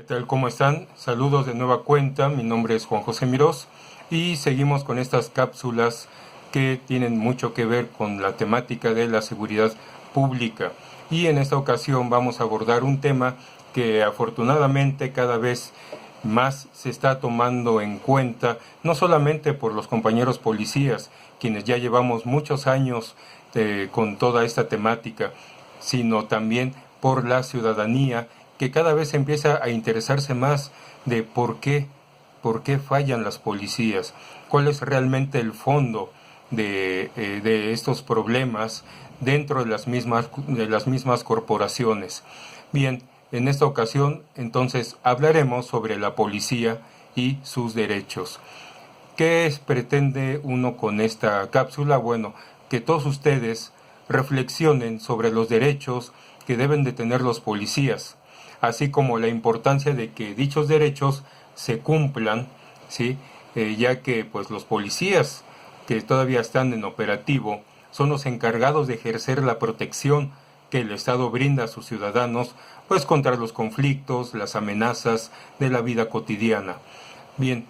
tal? ¿Cómo están? Saludos de nueva cuenta, mi nombre es Juan José Mirós y seguimos con estas cápsulas que tienen mucho que ver con la temática de la seguridad pública. Y en esta ocasión vamos a abordar un tema que afortunadamente cada vez más se está tomando en cuenta, no solamente por los compañeros policías, quienes ya llevamos muchos años con toda esta temática, sino también por la ciudadanía, que cada vez empieza a interesarse más de por qué fallan las policías, cuál es realmente el fondo de estos problemas dentro de las mismas corporaciones. Bien, en esta ocasión entonces hablaremos sobre la policía y sus derechos. ¿Qué pretende uno con esta cápsula? Bueno, que todos ustedes reflexionen sobre los derechos que deben de tener los policías, así como la importancia de que dichos derechos se cumplan, ¿sí? Ya que pues los policías que todavía están en operativo son los encargados de ejercer la protección que el Estado brinda a sus ciudadanos, pues contra los conflictos, las amenazas de la vida cotidiana. Bien,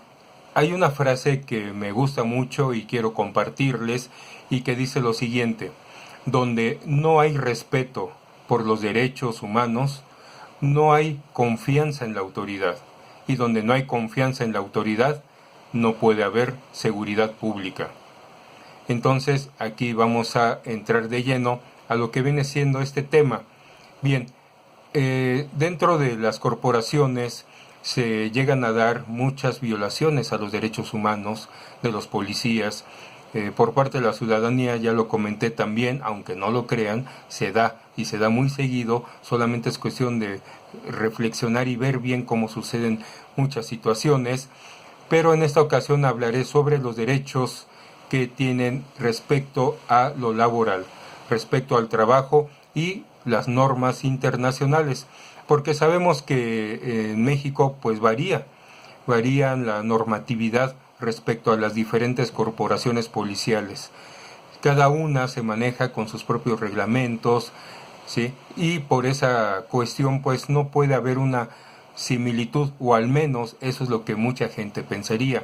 hay una frase que me gusta mucho y quiero compartirles y que dice lo siguiente: donde no hay respeto por los derechos humanos, no hay confianza en la autoridad. Y donde no hay confianza en la autoridad, no puede haber seguridad pública. Entonces, aquí vamos a entrar de lleno a lo que viene siendo este tema. Bien, dentro de las corporaciones se llegan a dar muchas violaciones a los derechos humanos de los policías. Por parte de la ciudadanía, ya lo comenté también, aunque no lo crean, se da y se da muy seguido. Solamente es cuestión de reflexionar y ver bien cómo suceden muchas situaciones, pero en esta ocasión hablaré sobre los derechos que tienen respecto a lo laboral, respecto al trabajo y las normas internacionales, porque sabemos que en México pues varían la normatividad respecto a las diferentes corporaciones policiales. Cada una se maneja con sus propios reglamentos, ¿sí? Y por esa cuestión pues no puede haber una similitud, o al menos eso es lo que mucha gente pensaría.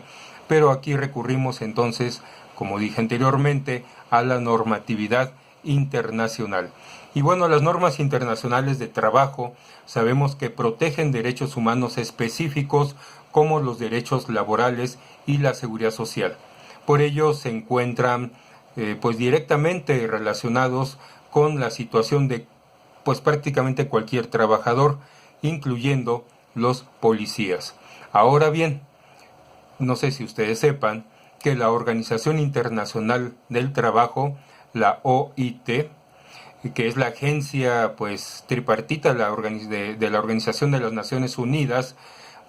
Pero aquí recurrimos entonces, como dije anteriormente, a la normatividad internacional. Y bueno, las normas internacionales de trabajo sabemos que protegen derechos humanos específicos como los derechos laborales y la seguridad social. Por ello se encuentran pues directamente relacionados con la situación de pues prácticamente cualquier trabajador, incluyendo los policías. Ahora bien, no sé si ustedes sepan que la Organización Internacional del Trabajo, la OIT, que es la agencia pues tripartita de la Organización de las Naciones Unidas,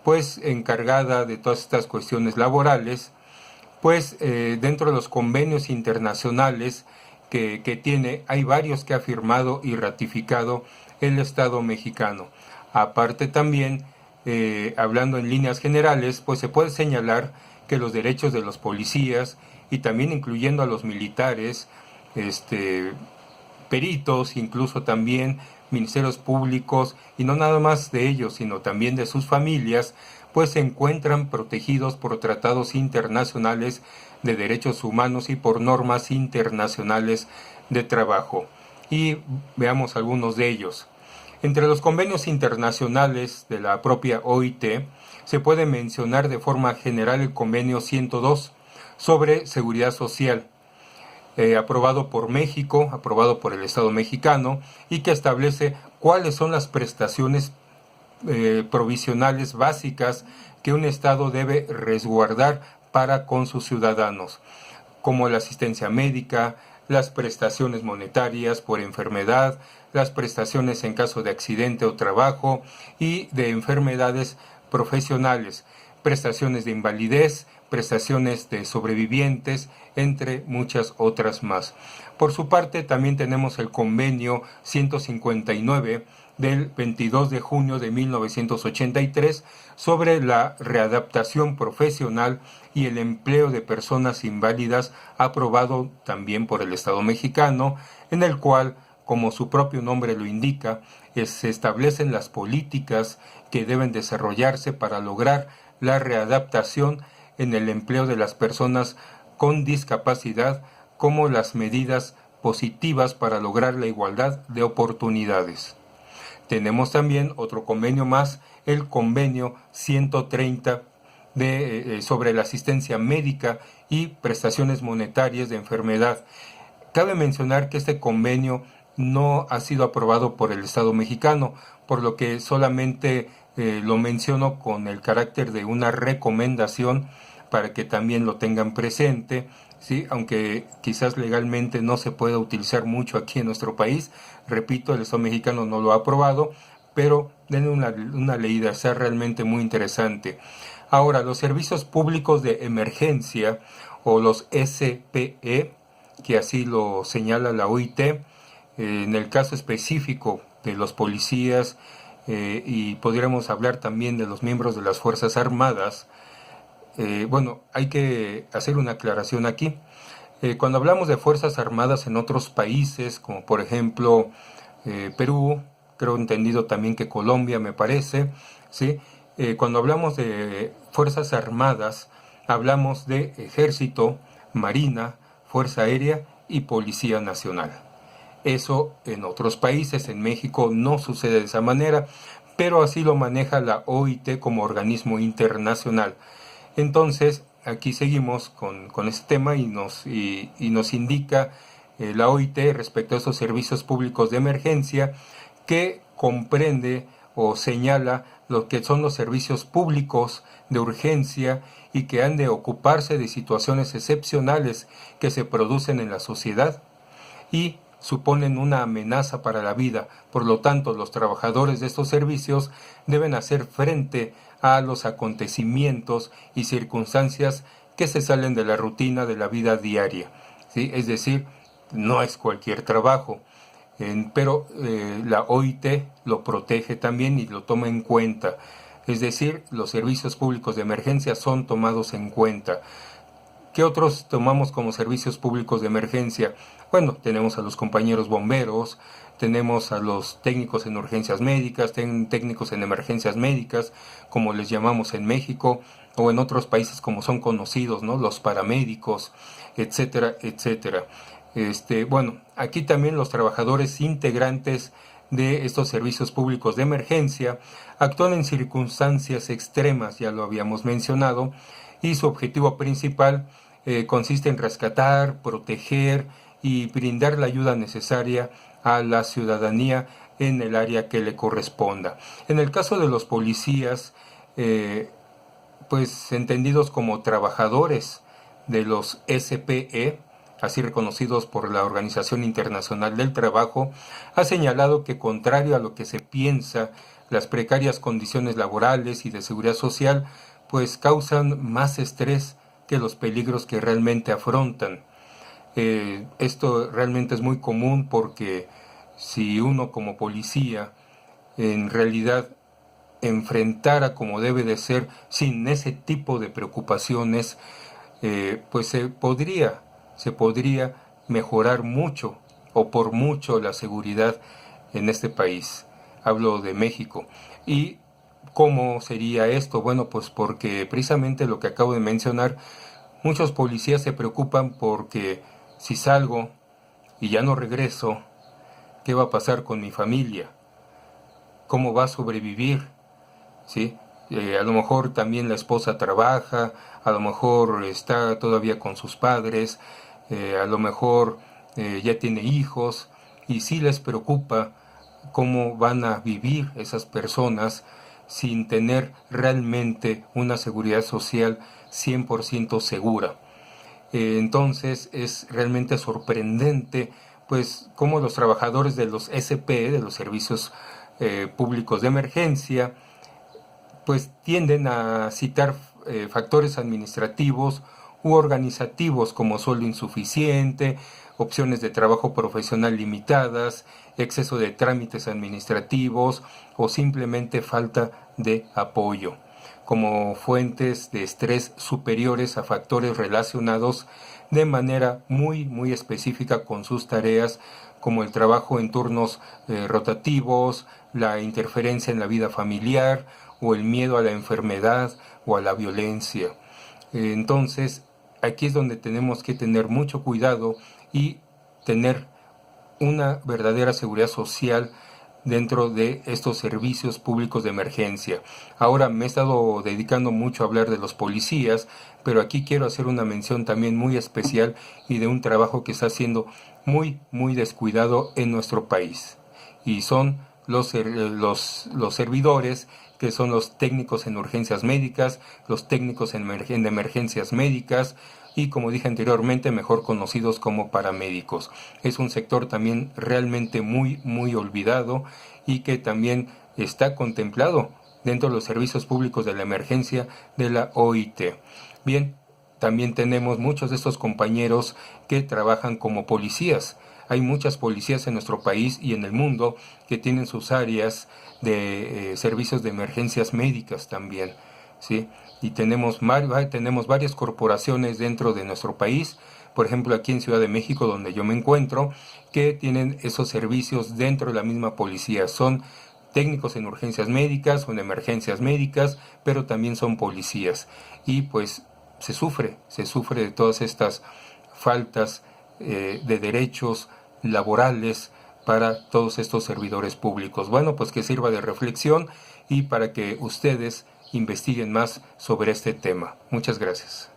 pues encargada de todas estas cuestiones laborales, pues dentro de los convenios internacionales que tiene, hay varios que ha firmado y ratificado el Estado mexicano. Aparte también, hablando en líneas generales, pues se puede señalar que los derechos de los policías, y también incluyendo a los militares, peritos, incluso también ministerios públicos, y no nada más de ellos, sino también de sus familias, pues se encuentran protegidos por tratados internacionales de derechos humanos y por normas internacionales de trabajo. Y veamos algunos de ellos. Entre los convenios internacionales de la propia OIT se puede mencionar de forma general el convenio 102 sobre seguridad social, aprobado por México, aprobado por el Estado mexicano, y que establece cuáles son las prestaciones provisionales básicas que un Estado debe resguardar para con sus ciudadanos, como la asistencia médica, las prestaciones monetarias por enfermedad, las prestaciones en caso de accidente o trabajo y de enfermedades profesionales, prestaciones de invalidez, prestaciones de sobrevivientes, entre muchas otras más. Por su parte, también tenemos el convenio 159 del 22 de junio de 1983 sobre la readaptación profesional y el empleo de personas inválidas, aprobado también por el Estado mexicano, en el cual como su propio nombre lo indica, se establecen las políticas que deben desarrollarse para lograr la readaptación en el empleo de las personas con discapacidad, como las medidas positivas para lograr la igualdad de oportunidades. Tenemos también otro convenio más, el convenio 130 sobre la asistencia médica y prestaciones monetarias de enfermedad. Cabe mencionar que este convenio no ha sido aprobado por el Estado mexicano, por lo que solamente lo menciono con el carácter de una recomendación para que también lo tengan presente, ¿sí? Aunque quizás legalmente no se pueda utilizar mucho aquí en nuestro país. Repito, el Estado mexicano no lo ha aprobado, pero denle una leída, está realmente muy interesante. Ahora, los servicios públicos de emergencia o los SPE, que así lo señala la OIT, en el caso específico de los policías, y podríamos hablar también de los miembros de las Fuerzas Armadas. Bueno, hay que hacer una aclaración aquí. Cuando hablamos de Fuerzas Armadas en otros países, como por ejemplo Perú, creo entendido también que Colombia, me parece, ¿sí? Cuando hablamos de Fuerzas Armadas, hablamos de Ejército, Marina, Fuerza Aérea y Policía Nacional. Eso en otros países, en México no sucede de esa manera, pero así lo maneja la OIT como organismo internacional. Entonces, aquí seguimos con este tema y nos indica la OIT respecto a esos servicios públicos de emergencia, que comprende o señala lo que son los servicios públicos de urgencia y que han de ocuparse de situaciones excepcionales que se producen en la sociedad y suponen una amenaza para la vida. Por lo tanto, los trabajadores de estos servicios deben hacer frente a los acontecimientos y circunstancias que se salen de la rutina de la vida diaria, ¿sí? Es decir, no es cualquier trabajo, pero la OIT lo protege también y lo toma en cuenta. Es decir, los servicios públicos de emergencia son tomados en cuenta. ¿Qué otros tomamos como servicios públicos de emergencia? Bueno, tenemos a los compañeros bomberos, tenemos a los técnicos en urgencias médicas, técnicos en emergencias médicas, como les llamamos en México, o en otros países como son conocidos, ¿no? Los paramédicos, etcétera, etcétera. Bueno, aquí también los trabajadores integrantes de estos servicios públicos de emergencia actúan en circunstancias extremas, ya lo habíamos mencionado, y su objetivo principal consiste en rescatar, proteger y brindar la ayuda necesaria a la ciudadanía en el área que le corresponda. En el caso de los policías, pues entendidos como trabajadores de los SPE, así reconocidos por la Organización Internacional del Trabajo, ha señalado que, contrario a lo que se piensa, las precarias condiciones laborales y de seguridad social pues causan más estrés que los peligros que realmente afrontan. Esto realmente es muy común, porque si uno como policía en realidad enfrentara como debe de ser, sin ese tipo de preocupaciones, pues se podría mejorar mucho o por mucho la seguridad en este país. Hablo de México. ¿Y cómo sería esto? Bueno, pues porque precisamente lo que acabo de mencionar, muchos policías se preocupan porque si salgo y ya no regreso, ¿qué va a pasar con mi familia? ¿Cómo va a sobrevivir? ¿Sí? A lo mejor también la esposa trabaja, a lo mejor está todavía con sus padres, a lo mejor ya tiene hijos, y sí les preocupa cómo van a vivir esas personas sin tener realmente una seguridad social 100% segura. Entonces es realmente sorprendente pues cómo los trabajadores de los SP, de los servicios públicos de emergencia, pues tienden a citar factores administrativos u organizativos como sueldo insuficiente, opciones de trabajo profesional limitadas, exceso de trámites administrativos o simplemente falta de apoyo. como fuentes de estrés superiores a factores relacionados de manera muy específica con sus tareas, como el trabajo en turnos rotativos, la interferencia en la vida familiar o el miedo a la enfermedad o a la violencia. Entonces, aquí es donde tenemos que tener mucho cuidado y tener una verdadera seguridad social dentro de estos servicios públicos de emergencia. Ahora me he estado dedicando mucho a hablar de los policías, pero aquí quiero hacer una mención también muy especial y de un trabajo que está siendo muy descuidado en nuestro país. Y son los servidores, que son los técnicos en urgencias médicas, los técnicos en emergencias médicas, y como dije anteriormente, mejor conocidos como paramédicos. Es un sector también realmente muy olvidado y que también está contemplado dentro de los servicios públicos de la emergencia de la OIT. Bien, también tenemos muchos de estos compañeros que trabajan como policías. Hay muchas policías en nuestro país y en el mundo que tienen sus áreas de servicios de emergencias médicas también, ¿sí? Y tenemos varias corporaciones dentro de nuestro país, por ejemplo aquí en Ciudad de México, donde yo me encuentro, que tienen esos servicios dentro de la misma policía. Son técnicos en urgencias médicas o en emergencias médicas, pero también son policías. Y pues se sufre de todas estas faltas de derechos laborales para todos estos servidores públicos. Bueno, pues que sirva de reflexión y para que ustedes investiguen más sobre este tema. Muchas gracias.